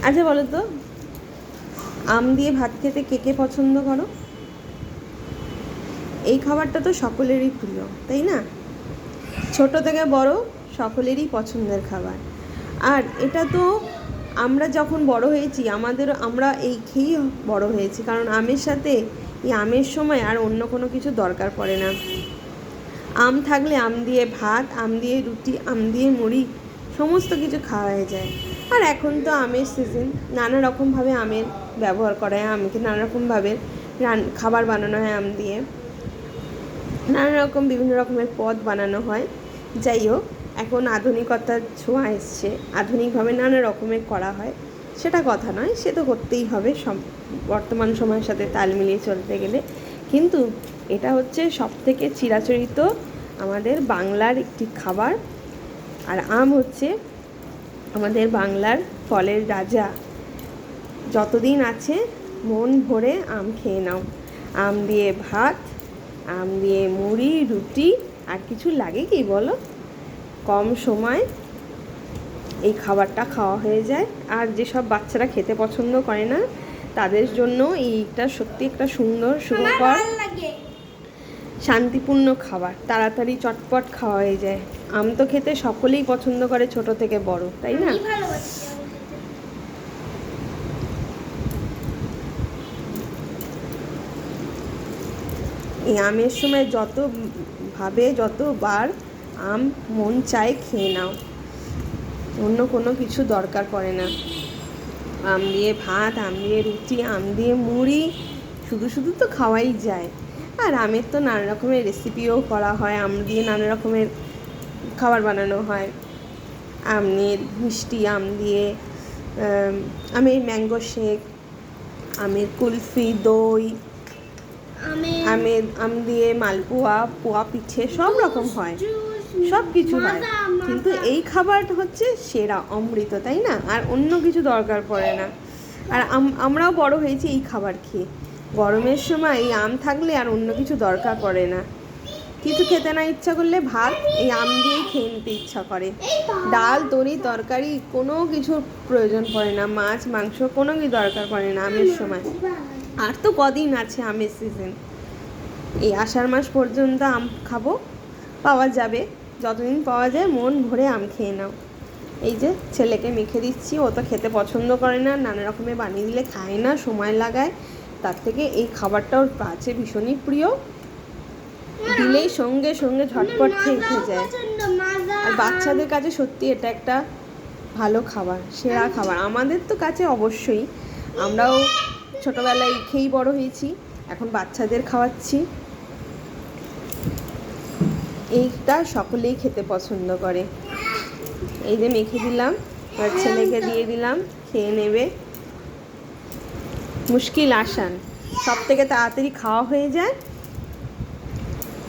আচ্ছা বলো তো, আম দিয়ে ভাত খেতে কে কে পছন্দ করো? এই খাবারটা তো সকলেরই প্রিয়, তাই না? ছোট থেকে বড় সকলেরই পছন্দের খাবার। আর এটা তো আমরা যখন বড় হয়েছি আমরা এই খেয়েই বড় হয়েছি, কারণ আমের সাথে এই আমের সময় আর অন্য কোনো কিছু দরকার পড়ে না। আম থাকলে আম দিয়ে ভাত, আম দিয়ে রুটি, আম দিয়ে মুড়ি সমস্ত কিছু খাওয়া হয়ে যায়। আর এখন তো আমের সিজন, নানা রকমভাবে আমের ব্যবহার করা হয়, আমকে নানা রকমভাবে খাবার বানানো হয় আম দিয়ে, নানা রকম বিভিন্ন রকমের পদ বানানো হয়। যাই হোক, এখন আধুনিকতার ছোঁয়া এসছে, আধুনিকভাবে নানা রকমের করা হয়, সেটা কথা নয়, সে তো করতেই হবে বর্তমান সময়ের সাথে তাল মিলিয়ে চলতে গেলে। কিন্তু এটা হচ্ছে সবথেকে চিরাচরিত আমাদের বাংলার একটি খাবার। আর আম হচ্ছে আমাদের বাংলার ফলের রাজা। যতদিন আছে মন ভরে আম খেয়ে নাও। আম দিয়ে ভাত, আম দিয়ে মুড়ি, রুটি, আর কিছু লাগে কি বলো? কম সময় এই খাবারটা খাওয়া হয়ে যায়। আর যেসব বাচ্চারা খেতে পছন্দ করে না তাদের জন্য এইটা সত্যি একটা সুন্দর, সুখকর, শান্তিপূর্ণ খাবার। তাড়াতাড়ি চটপট খাওয়া হয়ে যায়। আম তো খেতে সকলেই পছন্দ করে, ছোট থেকে বড়, তাই না? এই আমের সময় যতবার আম মন চায় খেয়ে নাও, অন্য কোনো কিছু দরকার পড়ে না। আম দিয়ে ভাত, আম দিয়ে রুটি, আম দিয়ে মুড়ি, শুধু শুধু তো খাওয়াই যায়। আর আমের তো নানা রকমের রেসিপিও করা হয়, আম দিয়ে নানা রকমের খাবার বানানো হয়। আমের মিষ্টি, আম দিয়ে আমের ম্যাঙ্গো শেক, আমের কুলফি, দই, আম দিয়ে মালপোয়া, পোয়া পিঠে সব রকম হয়, সব কিছু হয়। কিন্তু এই খাবারটা হচ্ছে সেরা, অমৃত, তাই না? আর অন্য কিছু দরকার পড়ে না। আর আমরাও বড় হয়েছি এই খাবার খেয়ে। গরমের সময় এই আম থাকলে আর অন্য কিছু দরকার পড়ে না। কিছু খেতে না ইচ্ছা করলে ভাত এই আম দিয়েই খেয়ে নিতে ইচ্ছা করে। ডাল, তরি, তরকারি কোনো কিছুর প্রয়োজন পড়ে না, মাছ, মাংস কোনো কিছু দরকার পড়ে না আমের সময়। আর তো কদিন আছে আমের সিজন, এই আষাঢ় মাস পর্যন্ত আম খাবো, পাওয়া যাবে। যতদিন পাওয়া যায় মন ভরে আম খেয়ে নাও। এই যে ছেলেকে মেখে দিচ্ছি, ও তো খেতে পছন্দ করে না, নানা রকমের বানিয়ে দিলে খায় না, সময় লাগায়। তার থেকে এই খাবারটা ওর কাছে ভীষণই প্রিয়, দিলেই সঙ্গে সঙ্গে ঝটপট খেয়ে উঠে যায়। আর বাচ্চাদের কাছে সত্যি এটা একটা ভালো খাবার, সেরা খাবার। আমাদের তো কাছে অবশ্যই, আমরাও ছোটোবেলায় খেয়েই বড় হয়েছি, এখন বাচ্চাদের খাওয়াচ্ছি। এইটা সকলেই খেতে পছন্দ করে। এই যে মেখে দিলাম, আর ছেলেকে দিয়ে দিলাম, খেয়ে নেবে। মুশকিল আসান, সব থেকে তাড়াতাড়ি খাওয়া হয়ে যায়,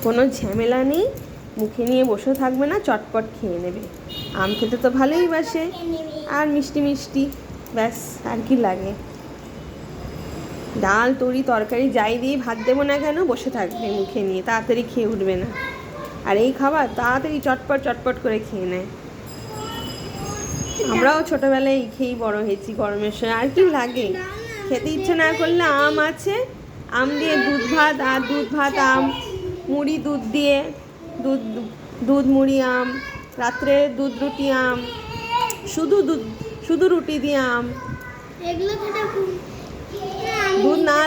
কোনো ঝামেলা নেই, মুখে নিয়ে বসে থাকবে না, চটপট খেয়ে নেবে। আম খেতে তো ভালোই বাসে, আর মিষ্টি মিষ্টি, ব্যাস আর কি লাগে। ডাল, তরি, তরকারি যাই দিয়ে ভাত দেবো না কেন বসে থাকবে মুখে নিয়ে, তাড়াতাড়ি খেয়ে উঠবে না। আর এই খাবার তাড়াতাড়ি চটপট চটপট করে খেয়ে নেয়। আমরাও ছোটোবেলায় এই খেয়েই বড় হয়েছি গরমের সময়। আর কি লাগে? খেতে ইচ্ছে না করলে আম আছে, আম দিয়ে দুধ ভাত, আর দুধ ভাত আম, মুড়ি দুধ দিয়ে, দুধ মুড়ি আম, রাত্রে দুধ রুটি আম, শুধু রুটি দিয়ে আম। দুধ না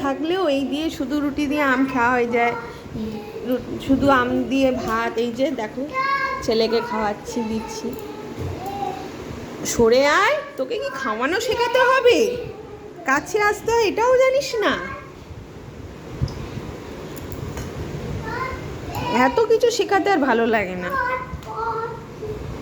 থাকলেও এই দিয়ে শুধু রুটি দিয়ে আম খাওয়া হয়ে যায়, শুধু আম দিয়ে ভাত। এই যে দেখো ছেলেকে খাওয়াচ্ছি, দিচ্ছি। সরে আয়, তোকে কি খাওয়ানো শেখাতে হবে? কাছে আসতে হয় এটাও জানিস না? এত কিছু শেখাতে আর ভালো লাগে না।